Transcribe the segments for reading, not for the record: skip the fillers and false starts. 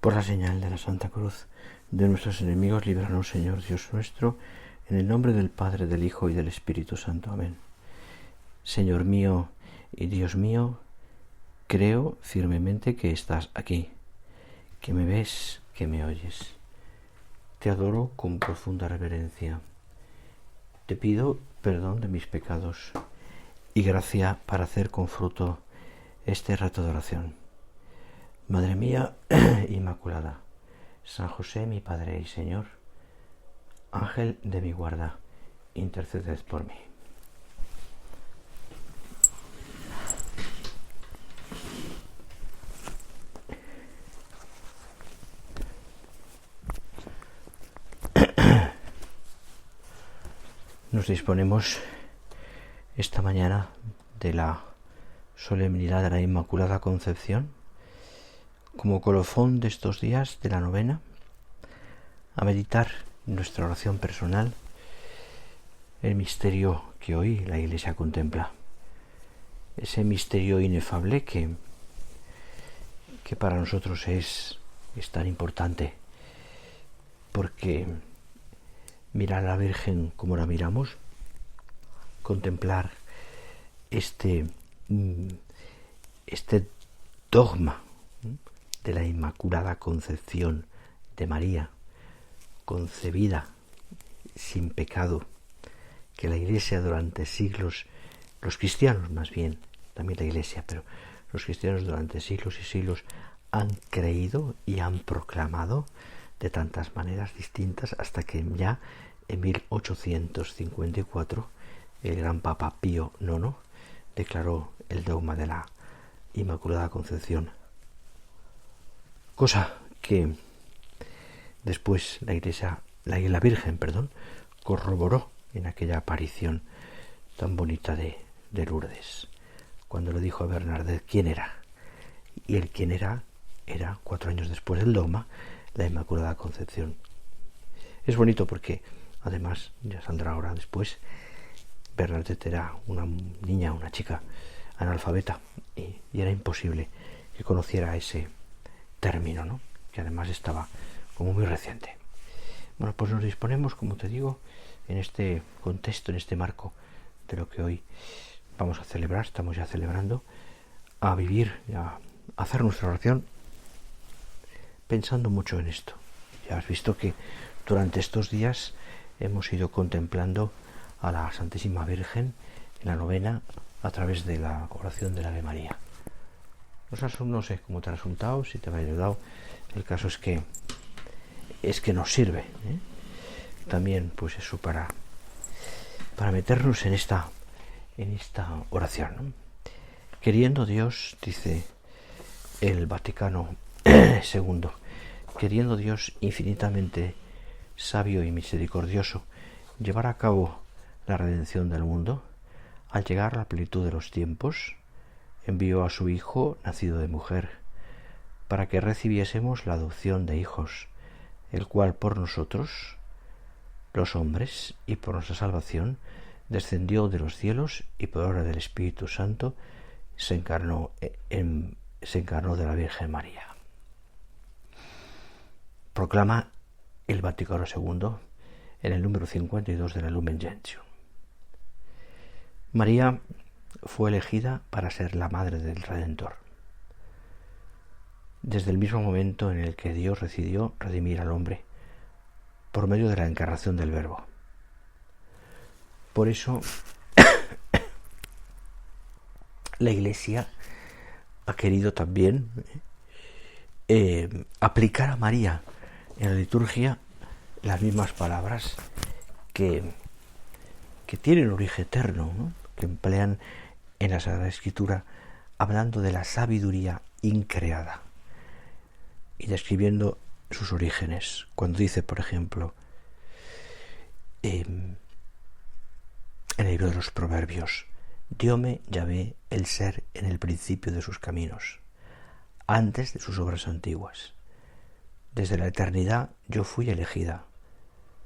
Por la señal de la Santa Cruz de nuestros enemigos, líbranos, Señor Dios nuestro, en el nombre del Padre, del Hijo y del Espíritu Santo. Amén. Señor mío y Dios mío, creo firmemente que estás aquí, que me ves, que me oyes. Te adoro con profunda reverencia. Te pido perdón de mis pecados y gracia para hacer con fruto este rato de oración. Madre mía Inmaculada, San José, mi Padre y Señor, Ángel de mi guarda, interceded por mí. Nos disponemos esta mañana de la solemnidad de la Inmaculada Concepción, como colofón de estos días de la novena, a meditar nuestra oración personal el misterio que hoy la Iglesia contempla, ese misterio inefable que para nosotros es tan importante, porque mirar a la Virgen como la miramos, contemplar este dogma de la Inmaculada Concepción de María, concebida sin pecado, que la Iglesia durante siglos, los cristianos más bien, también la Iglesia, pero los cristianos durante siglos y siglos han creído y han proclamado de tantas maneras distintas, hasta que ya en 1854 el gran Papa Pío IX declaró el dogma de la Inmaculada Concepción, cosa que después la Virgen corroboró en aquella aparición tan bonita de Lourdes, cuando le dijo a Bernadette quién era, y el quién era 4 años después del dogma, la Inmaculada Concepción. Es bonito porque además, ya saldrá ahora después, Bernadette era una niña, una chica analfabeta, y era imposible que conociera ese término, ¿no?, que además estaba como muy reciente. Bueno, pues nos disponemos, como te digo, en este contexto, en este marco de lo que hoy vamos a celebrar, estamos ya celebrando, a vivir, a hacer nuestra oración pensando mucho en esto. Ya has visto que durante estos días hemos ido contemplando a la Santísima Virgen en la novena a través de la oración del Ave María. No sé cómo te ha resultado, si te ha ayudado. El caso es que nos sirve, también, pues eso, para meternos en esta oración, ¿no? Queriendo Dios, dice el Vaticano II, queriendo Dios infinitamente sabio y misericordioso llevar a cabo la redención del mundo, al llegar a la plenitud de los tiempos, envió a su Hijo, nacido de mujer, para que recibiésemos la adopción de hijos, el cual por nosotros, los hombres, y por nuestra salvación, descendió de los cielos y por obra del Espíritu Santo se encarnó de la Virgen María. Proclama el Vaticano II en el número 52 de la Lumen Gentium. María fue elegida para ser la madre del Redentor, desde el mismo momento en el que Dios decidió redimir al hombre por medio de la encarnación del Verbo. Por eso la Iglesia ha querido también aplicar a María en la liturgia las mismas palabras que tienen origen eterno, ¿no?, que emplean en la Sagrada Escritura, hablando de la sabiduría increada y describiendo sus orígenes. Cuando dice, por ejemplo, en el libro de los Proverbios, dióme Yahvé el ser en el principio de sus caminos, antes de sus obras antiguas. Desde la eternidad yo fui elegida,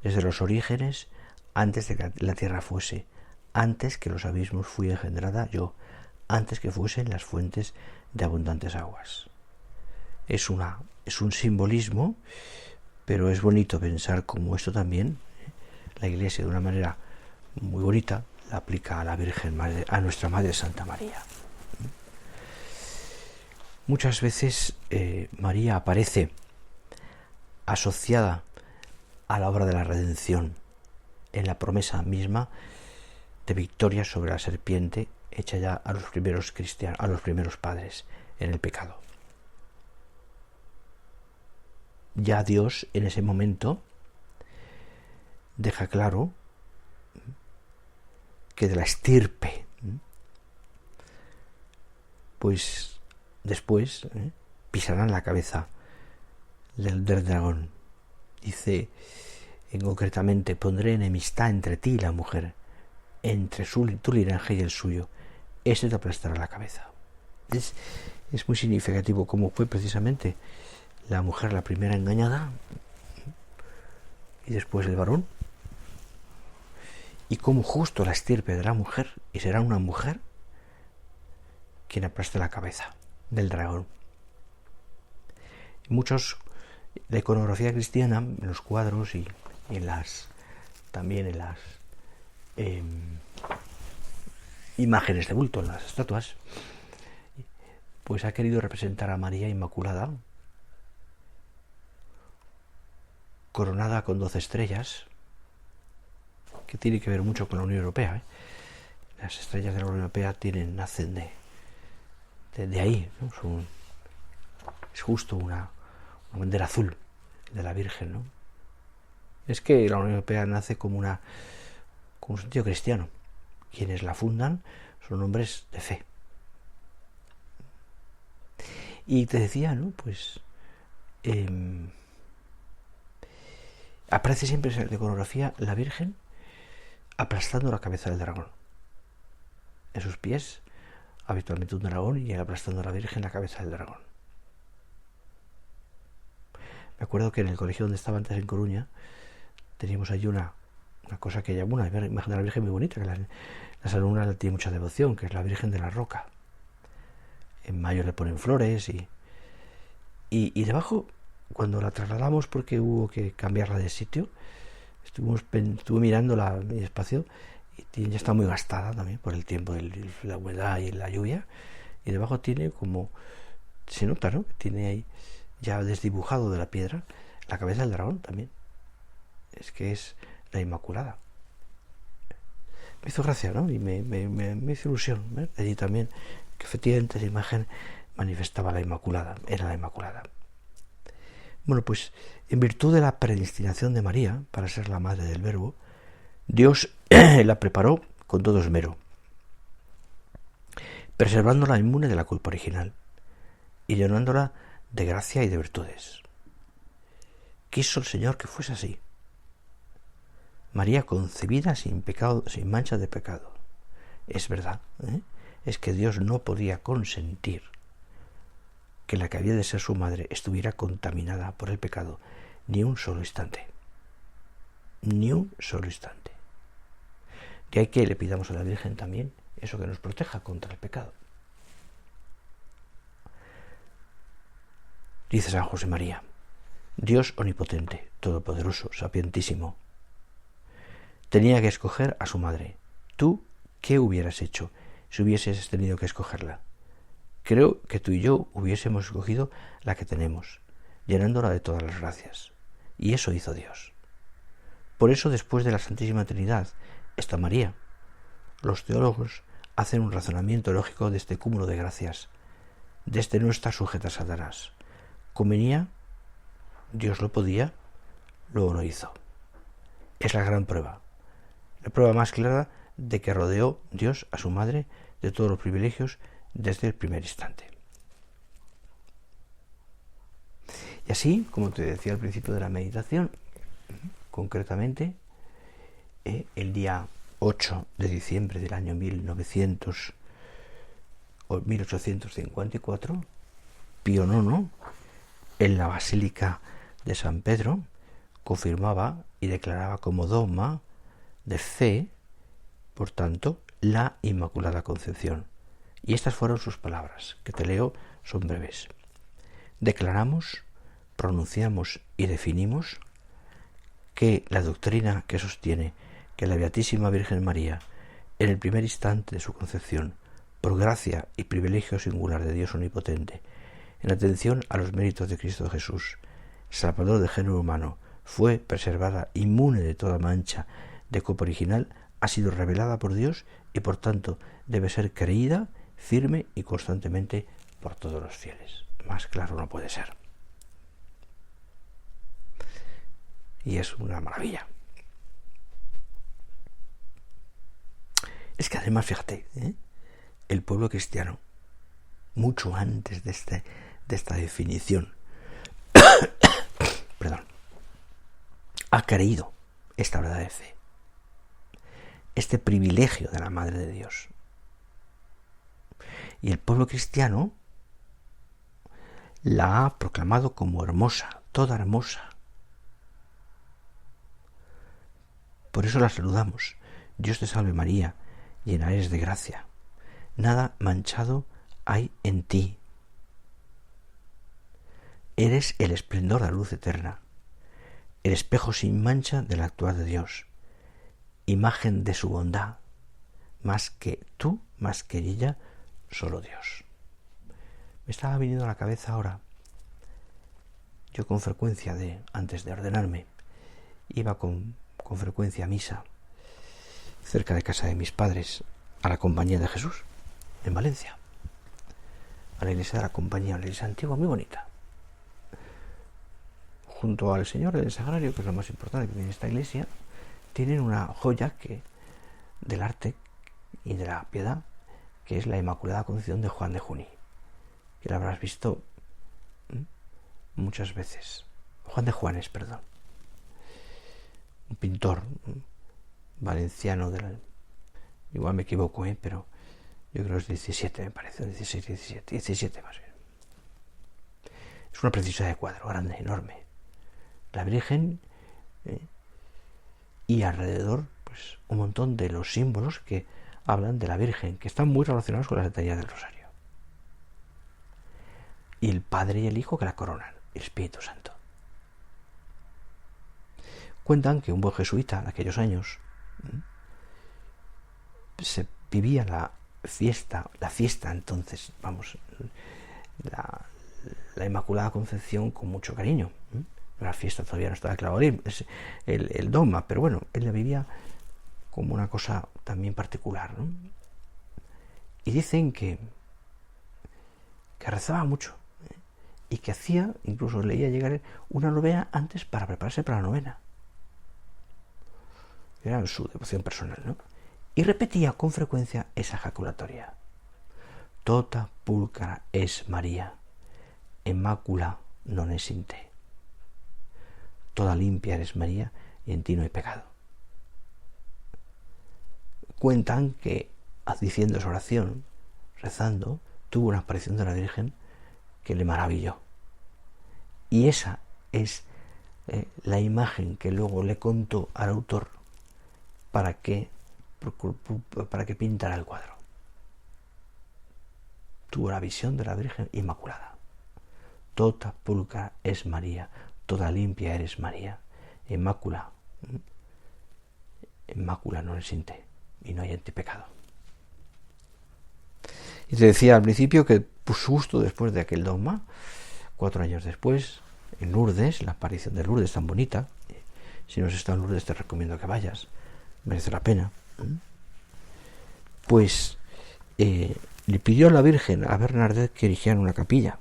desde los orígenes, antes de que la tierra fuese, antes que los abismos fui engendrada yo, antes que fuesen las fuentes de abundantes aguas. Es una es un simbolismo, pero es bonito pensar cómo esto también la Iglesia de una manera muy bonita la aplica a la Virgen Madre, a nuestra Madre Santa María. Muchas veces María aparece asociada a la obra de la redención, en la promesa misma de victoria sobre la serpiente hecha ya a los primeros cristianos, a los primeros padres en el pecado. Ya Dios en ese momento deja claro que de la estirpe, pues después pisarán la cabeza del dragón. Dice concretamente: pondré enemistad entre ti y la mujer, entre tu linaje y el suyo, ese te aplastará la cabeza. Es muy significativo cómo fue precisamente la mujer la primera engañada y después el varón, y cómo justo la estirpe de la mujer, y será una mujer quien aplaste la cabeza del dragón. Muchos, la iconografía cristiana, en los cuadros y también en las imágenes de bulto, en las estatuas, pues ha querido representar a María Inmaculada coronada con 12 estrellas, que tiene que ver mucho con la Unión Europea. Las estrellas de la Unión Europea nacen de ahí, ¿no? Es justo una bandera azul de la Virgen, ¿no? Es que la Unión Europea nace como un sentido cristiano. Quienes la fundan son hombres de fe. Y te decía, ¿no? Pues aparece siempre en la iconografía la Virgen aplastando la cabeza del dragón. En sus pies, habitualmente un dragón, y aplastando a la Virgen la cabeza del dragón. Me acuerdo que en el colegio donde estaba antes en Coruña, teníamos allí una cosa que llamó una imagen de la Virgen muy bonita, que las alumnas le tienen mucha devoción, que es la Virgen de la Roca. En mayo le ponen flores y debajo, cuando la trasladamos porque hubo que cambiarla de sitio, estuve mirándola en espacio y ya está muy gastada también por el tiempo de la humedad y la lluvia, y debajo tiene como, se nota, ¿no? Tiene ahí ya desdibujado de la piedra la cabeza del dragón también. Es que es la Inmaculada. Me hizo gracia, ¿no? Y me hizo ilusión, ¿eh? Allí también, que efectivamente esa imagen manifestaba la Inmaculada, era la Inmaculada. Bueno, pues en virtud de la predestinación de María para ser la madre del Verbo, Dios la preparó con todo esmero, preservándola inmune de la culpa original y llenándola de gracia y de virtudes. Quiso el Señor que fuese así. María concebida sin pecado, sin mancha de pecado. Es verdad, es que Dios no podía consentir que la que había de ser su madre estuviera contaminada por el pecado ni un solo instante. Ni un solo instante. De ahí que le pidamos a la Virgen también eso, que nos proteja contra el pecado. Dice San José María: Dios omnipotente, todopoderoso, sapientísimo, tenía que escoger a su madre. ¿Tú qué hubieras hecho si hubieses tenido que escogerla? Creo que tú y yo hubiésemos escogido la que tenemos, llenándola de todas las gracias. Y eso hizo Dios. Por eso, después de la Santísima Trinidad, está María. Los teólogos hacen un razonamiento lógico de este cúmulo de gracias. De este no está sujeta a Satanás. Convenía, Dios lo podía, luego lo hizo. Es la gran prueba. La prueba más clara de que rodeó Dios a su madre de todos los privilegios desde el primer instante. Y así, como te decía al principio de la meditación, concretamente, el día 8 de diciembre del año 1854, Pío IX, en la Basílica de San Pedro, confirmaba y declaraba como dogma de fe, por tanto, la Inmaculada Concepción. Y estas fueron sus palabras, que te leo, son breves. Declaramos pronunciamos y definimos que la doctrina que sostiene que la Beatísima Virgen María, en el primer instante de su concepción, por gracia y privilegio singular de Dios Omnipotente, en atención a los méritos de Cristo Jesús, Salvador del género humano, fue preservada inmune de toda mancha de copa original, ha sido revelada por Dios y por tanto debe ser creída firme y constantemente por todos los fieles. Más claro no puede ser. Y es una maravilla. Es que además, fíjate, el pueblo cristiano, mucho antes de esta definición, ha creído esta verdad de fe, este privilegio de la Madre de Dios. Y el pueblo cristiano la ha proclamado como hermosa, toda hermosa. Por eso la saludamos. Dios te salve María, llena eres de gracia. Nada manchado hay en ti. Eres el esplendor de la luz eterna, el espejo sin mancha del actuar de Dios, imagen de su bondad, más que tú, más que ella, solo Dios. Me estaba viniendo a la cabeza ahora, yo con frecuencia antes de ordenarme, iba con frecuencia a misa, cerca de casa de mis padres, a la Compañía de Jesús, en Valencia, a la iglesia de la Compañía, una iglesia antigua muy bonita. Junto al Señor del Sagrario, que es lo más importante que tiene esta iglesia, tienen una joya del arte y de la piedad, que es la Inmaculada Concepción de Juan de Juní, que la habrás visto muchas veces. Juan de Juanes, perdón. Un pintor valenciano, igual me equivoco, pero yo creo que es 17, me parece, 17 más bien. Es una preciosidad de cuadro, grande, enorme. La Virgen y alrededor pues un montón de los símbolos que hablan de la Virgen, que están muy relacionados con la Letanía del Rosario. Y el Padre y el Hijo que la coronan, el Espíritu Santo. Cuentan que un buen jesuita en aquellos años se vivía la fiesta entonces, la Inmaculada Concepción con mucho cariño. La fiesta todavía no estaba claro el dogma, pero bueno, él la vivía como una cosa también particular, ¿no? Y dicen que rezaba mucho y que hacía, incluso leía llegar una novena antes para prepararse para la novena. Era su devoción personal, ¿no? Y repetía con frecuencia esa ejaculatoria: Tota pulcra es María, Inmacula non es in te. Toda limpia eres María y en ti no hay pecado. Cuentan que, diciendo esa oración, rezando, tuvo una aparición de la Virgen que le maravilló. Y esa es la imagen que luego le contó al autor para que pintara el cuadro. Tuvo la visión de la Virgen Inmaculada. Tota pulcra es María, toda limpia eres María, Inmácula no es in te, y no hay en ti pecado. Y te decía al principio que pues, justo después de aquel dogma, 4 años después, en Lourdes, la aparición de Lourdes tan bonita, si no has estado en Lourdes te recomiendo que vayas, merece la pena, pues le pidió a la Virgen, a Bernadette, que erigieran una capilla.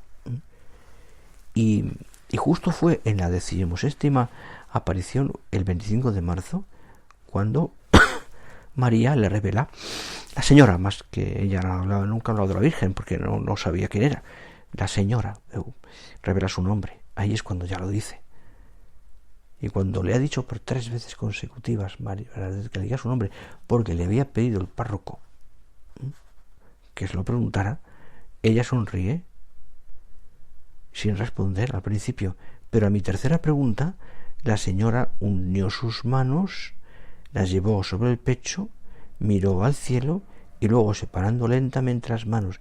Y justo fue en la 17ª aparición, el 25 de marzo, cuando María le revela, la señora, más que ella nunca ha hablado de la Virgen, porque no sabía quién era, la señora revela su nombre. Ahí es cuando ya lo dice. Y cuando le ha dicho por 3 veces consecutivas que le diga su nombre, porque le había pedido el párroco que se lo preguntara, ella sonríe sin responder al principio, pero a mi tercera pregunta la señora unió sus manos, las llevó sobre el pecho, miró al cielo y luego, separando lentamente las manos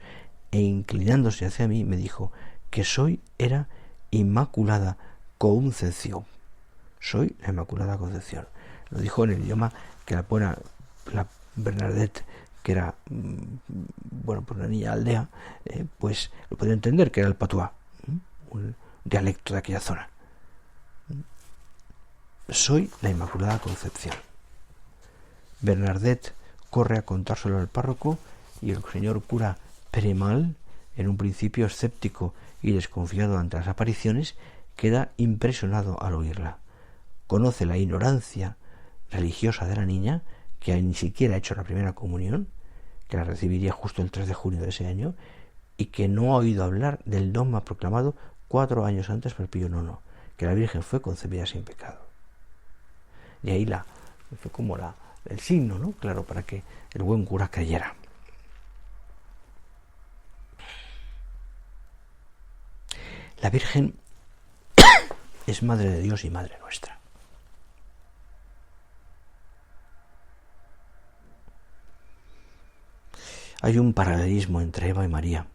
e inclinándose hacia mí, me dijo que era Inmaculada Concepción. Soy la Inmaculada Concepción. Lo dijo en el idioma que la Bernadette, que era, pues una niña de aldea, pues lo podía entender, que era el patuá, un dialecto de aquella zona. Soy la Inmaculada Concepción. Bernadette corre a contárselo al párroco y el señor cura Peremal, en un principio escéptico y desconfiado ante las apariciones, queda impresionado al oírla. Conoce la ignorancia religiosa de la niña, que ni siquiera ha hecho la primera comunión, que la recibiría justo el 3 de junio de ese año, y que no ha oído hablar del dogma proclamado 4 años antes por Pío IX, que la Virgen fue concebida sin pecado. Y ahí fue como el signo, ¿no? Claro, para que el buen cura creyera. La Virgen es Madre de Dios y Madre nuestra. Hay un paralelismo entre Eva y María,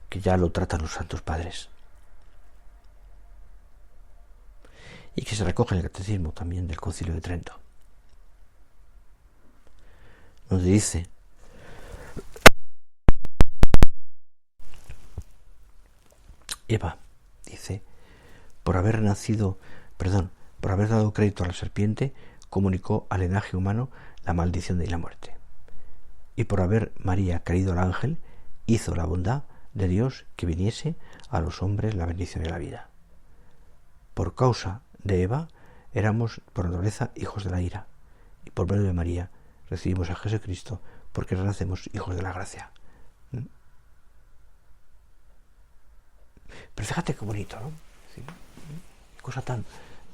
que ya lo tratan los santos padres, y que se recoge en el Catecismo también del Concilio de Trento, donde dice: Eva, dice, por haber dado crédito a la serpiente, comunicó al linaje humano la maldición y la muerte. Y por haber María creído al ángel, hizo la bondad de Dios que viniese a los hombres la bendición y la vida. Por causa de Eva, éramos por naturaleza hijos de la ira, y por medio de María recibimos a Jesucristo, porque renacemos hijos de la gracia. Pero fíjate qué bonito, ¿no? ¿Sí? Cosa tan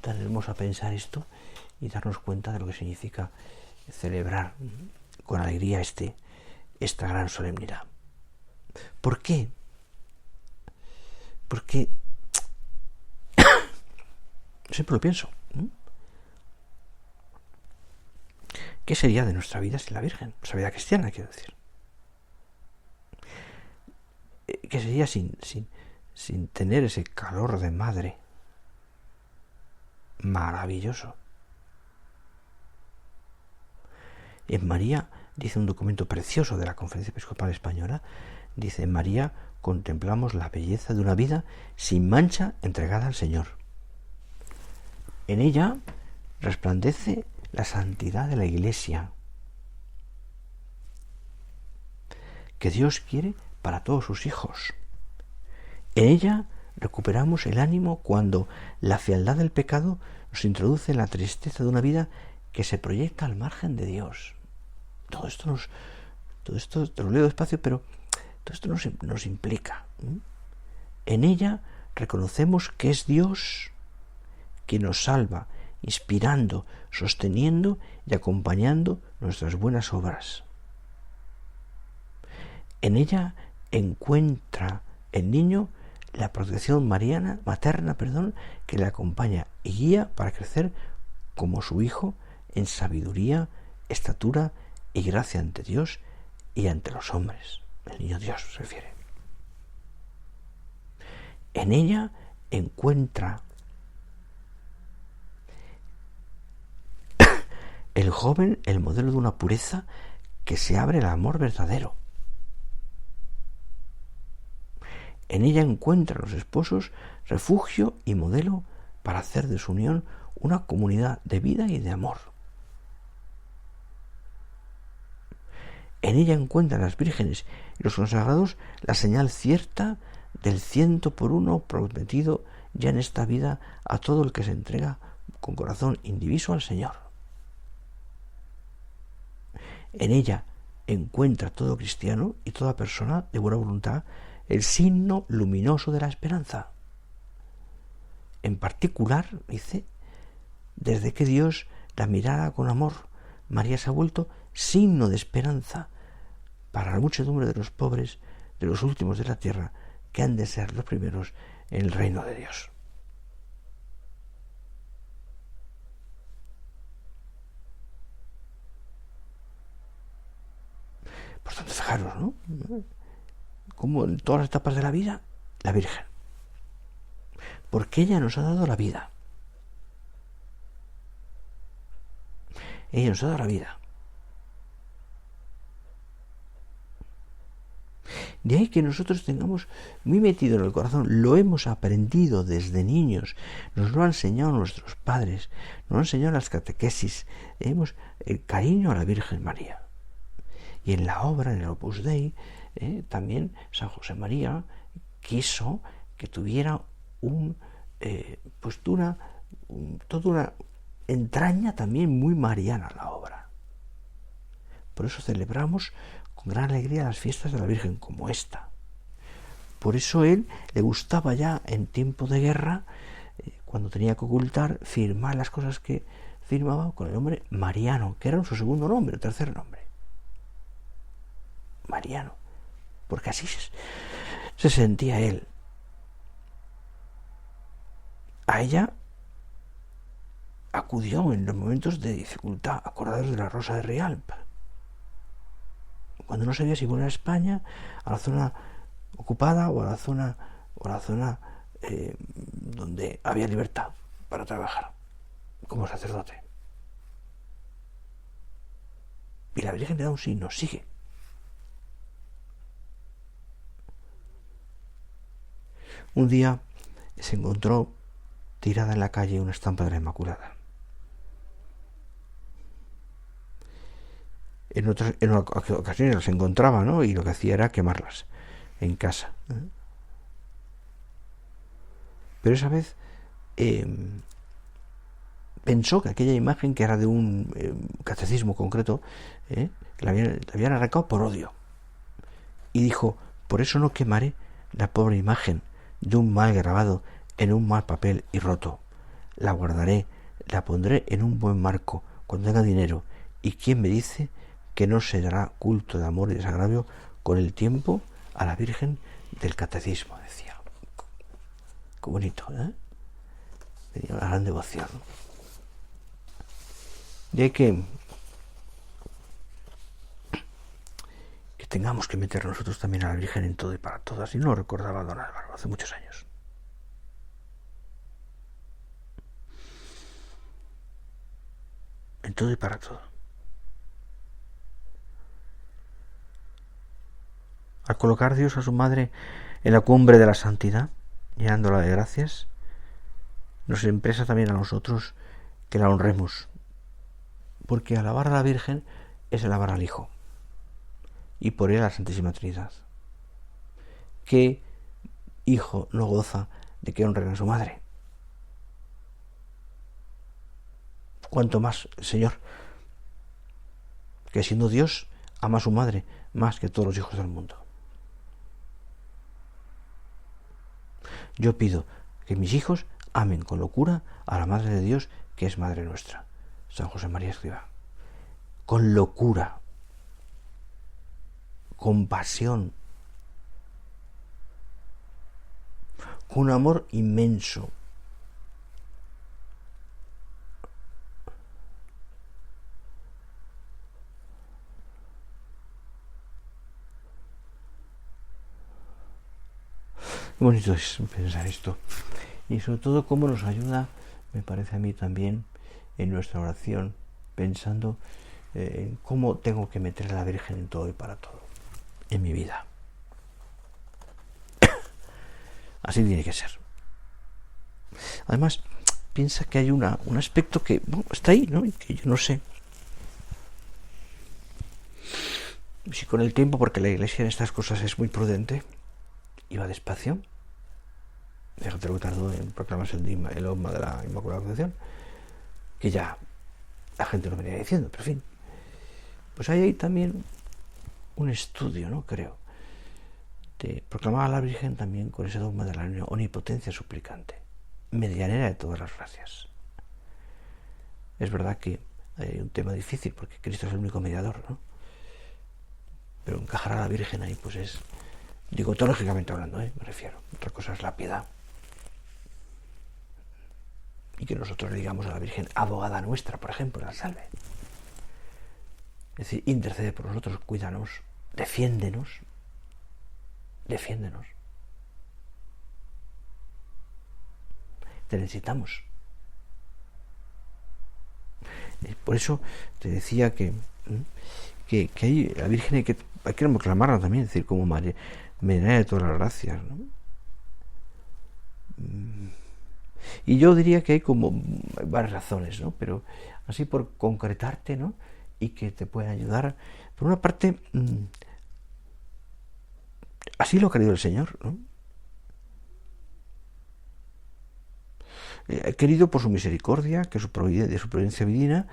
hermosa pensar esto y darnos cuenta de lo que significa celebrar con alegría esta gran solemnidad. ¿Por qué? Porque siempre lo pienso. ¿Qué sería de nuestra vida sin la Virgen? Nuestra vida cristiana, quiero decir. ¿Qué sería sin tener ese calor de madre maravilloso? En María, dice un documento precioso de la Conferencia Episcopal Española, dice: en María contemplamos la belleza de una vida sin mancha entregada al Señor. En ella resplandece la santidad de la Iglesia, que Dios quiere para todos sus hijos. En ella recuperamos el ánimo cuando la fealdad del pecado nos introduce en la tristeza de una vida que se proyecta al margen de Dios. Todo esto te lo leo despacio, pero todo esto nos implica. En ella reconocemos que es Dios quien nos salva, inspirando, sosteniendo y acompañando nuestras buenas obras. En ella encuentra el niño la protección materna, que le acompaña y guía para crecer como su hijo en sabiduría, estatura y gracia ante Dios y ante los hombres. El niño Dios se refiere. En ella encuentra el joven el modelo de una pureza que se abre al amor verdadero. En ella encuentran los esposos refugio y modelo para hacer de su unión una comunidad de vida y de amor. En ella encuentran las vírgenes y los consagrados la señal cierta del 100 prometido ya en esta vida a todo el que se entrega con corazón indiviso al Señor. En ella encuentra todo cristiano y toda persona de buena voluntad el signo luminoso de la esperanza. En particular, dice, desde que Dios la mirara con amor, María se ha vuelto signo de esperanza para la muchedumbre de los pobres, de los últimos de la tierra, que han de ser los primeros en el reino de Dios. Por tanto, fijaros, ¿no? Como en todas las etapas de la vida, la Virgen. porque ella nos ha dado la vida. Ella nos ha dado la vida. De ahí que nosotros tengamos muy metido en el corazón, lo hemos aprendido desde niños, nos lo han enseñado nuestros padres, nos lo han enseñado las catequesis, tenemos el cariño a la Virgen María. Y en la obra, en el Opus Dei, también San José María quiso que tuviera toda una entraña también muy mariana la obra. Por eso celebramos con gran alegría las fiestas de la Virgen como esta. Por eso él le gustaba ya en tiempo de guerra, cuando tenía que ocultar, firmar las cosas que firmaba con el nombre Mariano, que era su segundo nombre, o tercer nombre. Mariano, porque así se sentía él. A ella acudió en los momentos de dificultad, acordados de la Rosa de Rialp, cuando no sabía si volver a España, a la zona ocupada o a la zona donde había libertad para trabajar como sacerdote. Y la Virgen le da un signo, sigue. Un día se encontró tirada en la calle una estampa de la Inmaculada. En ocasiones las encontraba, ¿no? Y lo que hacía era quemarlas en casa. Pero esa vez pensó que aquella imagen, que era de un catecismo concreto, la habían arrancado por odio. Y dijo, por eso no quemaré la pobre imagen de un mal grabado en un mal papel y roto. La guardaré, la pondré en un buen marco cuando tenga dinero. ¿Y quién me dice que no se dará culto de amor y desagravio con el tiempo a la Virgen del Catecismo? Decía. Qué bonito, ¿eh? Tenía una gran devoción. De que tengamos que meter nosotros también a la Virgen en todo y para todo. Así no lo recordaba don Álvaro hace muchos años. En todo y para todo. Al colocar Dios a su madre en la cumbre de la santidad, llenándola de gracias, nos empresa también a nosotros que la honremos, porque alabar a la Virgen es alabar al Hijo y por él a la Santísima Trinidad. ¿Qué hijo no goza de que honren a su madre? Cuanto más el Señor, que siendo Dios ama a su madre más que todos los hijos del mundo. Yo pido que mis hijos amen con locura a la Madre de Dios, que es Madre nuestra. San José María Escrivá. Con locura, con pasión, con un amor inmenso. Qué bonito es pensar esto. Y sobre todo cómo nos ayuda, me parece a mí también, en nuestra oración, pensando en cómo tengo que meter a la Virgen en todo y para todo, en mi vida. Así tiene que ser. Además, piensa que hay un aspecto que está ahí, ¿no? Y que yo no sé si con el tiempo, porque la Iglesia en estas cosas es muy prudente, iba despacio. Déjate lo que tardó en proclamarse el dogma de la Inmaculada Concepción, que ya la gente lo venía diciendo, pero en fin. Pues hay ahí también un estudio, ¿no? Creo, de proclamar a la Virgen también con ese dogma de la omnipotencia suplicante, medianera de todas las gracias. Es verdad que hay un tema difícil, porque Cristo es el único mediador, ¿no? Pero encajar a la Virgen ahí, pues es, digo, teológicamente hablando, me refiero. Otra cosa es la piedad. Y que nosotros le digamos a la Virgen, abogada nuestra, por ejemplo, la salve. Es decir, intercede por nosotros, cuídanos, defiéndenos. Defiéndenos. te necesitamos. Por eso te decía que hay la Virgen hay que reclamarla también, es decir, como María, Medina de todas las gracias, ¿no? Y yo diría que hay como varias razones, ¿no? Pero así por concretarte, ¿no? Y que te pueda ayudar. Por una parte, así lo ha querido el Señor, ¿no? Ha querido por su misericordia, de su providencia divina,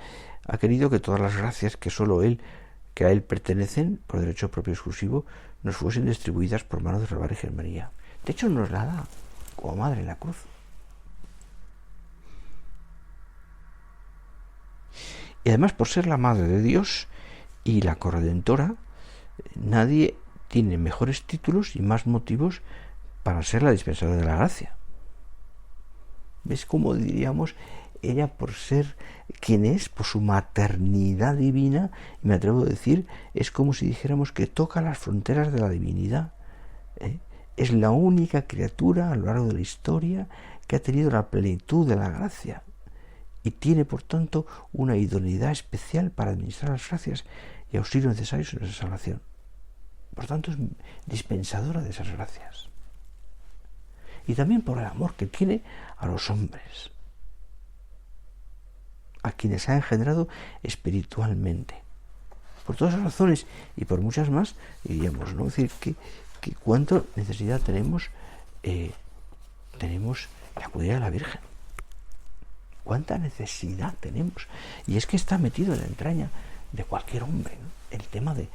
ha querido que todas las gracias que a Él pertenecen, por derecho propio exclusivo, nos fuesen distribuidas por manos de la Virgen María. De hecho, nos la da como madre en la cruz. Y además, por ser la madre de Dios y la corredentora, nadie tiene mejores títulos y más motivos para ser la dispensadora de la gracia. ¿Ves cómo diríamos? Ella, por ser quien es, por su maternidad divina, y me atrevo a decir, es como si dijéramos que toca las fronteras de la divinidad. Es la única criatura a lo largo de la historia que ha tenido la plenitud de la gracia y tiene, por tanto, una idoneidad especial para administrar las gracias y auxilios necesarios en nuestra salvación. Por tanto, es dispensadora de esas gracias. Y también por el amor que tiene a los hombres, a quienes ha engendrado espiritualmente. Por todas esas razones y por muchas más, diríamos, ¿no? Es decir, que cuánto necesidad tenemos de acudir a la Virgen. Cuánta necesidad tenemos. Y es que está metido en la entraña de cualquier hombre, ¿no? El tema de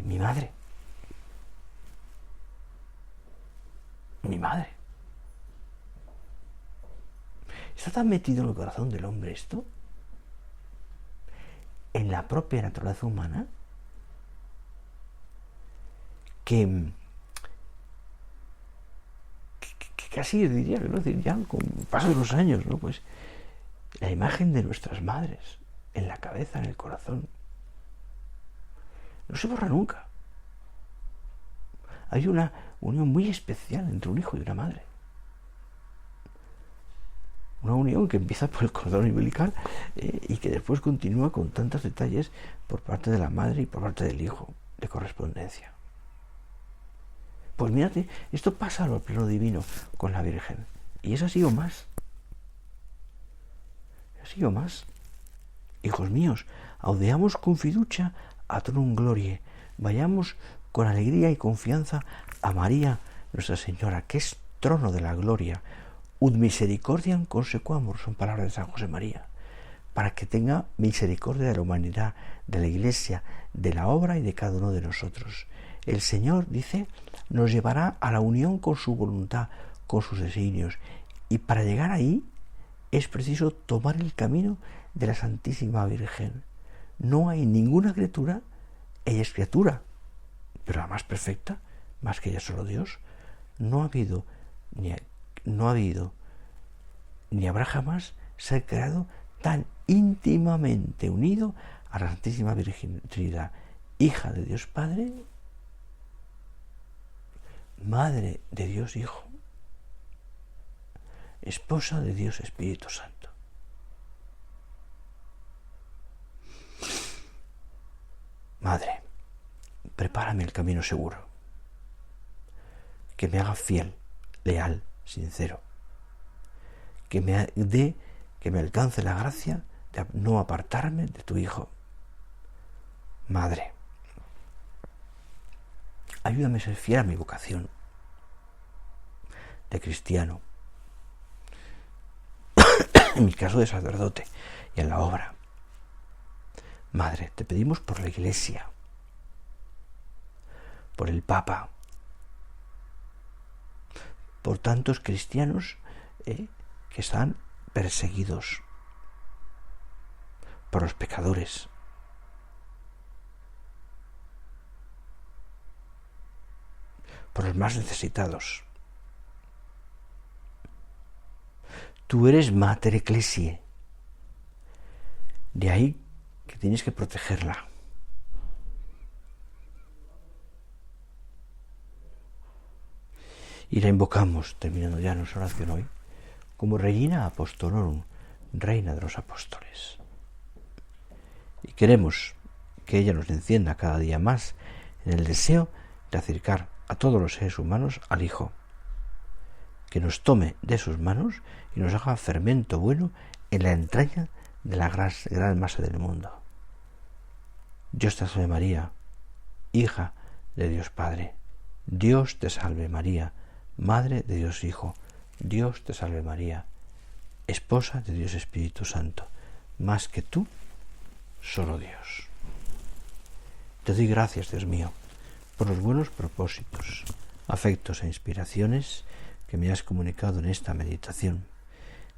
mi madre. Mi madre. Está tan metido en el corazón del hombre esto, en la propia naturaleza humana, que casi diría, ¿no? Ya con el paso de los años, ¿no? Pues la imagen de nuestras madres en la cabeza, en el corazón, no se borra nunca. Hay una unión muy especial entre un hijo y una madre. Una unión que empieza por el cordón umbilical y que después continúa con tantos detalles por parte de la madre y por parte del hijo, de correspondencia. Pues mírate, esto pasa a lo pleno divino con la Virgen. Y es así o más. Así o más. Hijos míos, audeamos con fiducia a tronum glorie. Vayamos con alegría y confianza a María, Nuestra Señora, que es trono de la gloria. Ut misericordiam consequamur, son palabras de San José María, para que tenga misericordia de la humanidad, de la Iglesia, de la obra y de cada uno de nosotros. El Señor, dice, nos llevará a la unión con su voluntad, con sus designios, y para llegar ahí es preciso tomar el camino de la Santísima Virgen. No hay ninguna criatura, ella es criatura, pero la más perfecta, más que ella solo Dios. No ha habido ni habrá jamás ser creado tan íntimamente unido a la Santísima Virgen Trinidad, hija de Dios Padre, madre de Dios Hijo, esposa de Dios Espíritu Santo. Madre, prepárame el camino seguro, que me haga fiel, leal, sincero, que me alcance la gracia de no apartarme de tu Hijo. Madre, ayúdame a ser fiel a mi vocación de cristiano, en mi caso de sacerdote, y en la obra. Madre, te pedimos por la Iglesia, por el Papa, por tantos cristianos que están perseguidos, por los pecadores, por los más necesitados. Tú eres Mater Ecclesiae, de ahí que tienes que protegerla. Y la invocamos, terminando ya nuestra oración hoy, como Regina Apostolorum, Reina de los Apóstoles. Y queremos que ella nos encienda cada día más en el deseo de acercar a todos los seres humanos al Hijo, que nos tome de sus manos y nos haga fermento bueno en la entraña de la gran masa del mundo. Dios te salve María, hija de Dios Padre. Dios te salve María, Madre de Dios Hijo. Dios te salve María, esposa de Dios Espíritu Santo. Más que tú, solo Dios. Te doy gracias, Dios mío, por los buenos propósitos, afectos e inspiraciones que me has comunicado en esta meditación.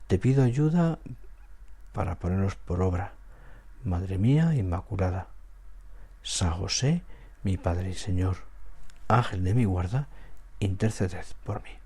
Te pido ayuda para ponerlos por obra. Madre mía Inmaculada, San José, mi Padre y Señor, Ángel de mi guarda, interceded por mí.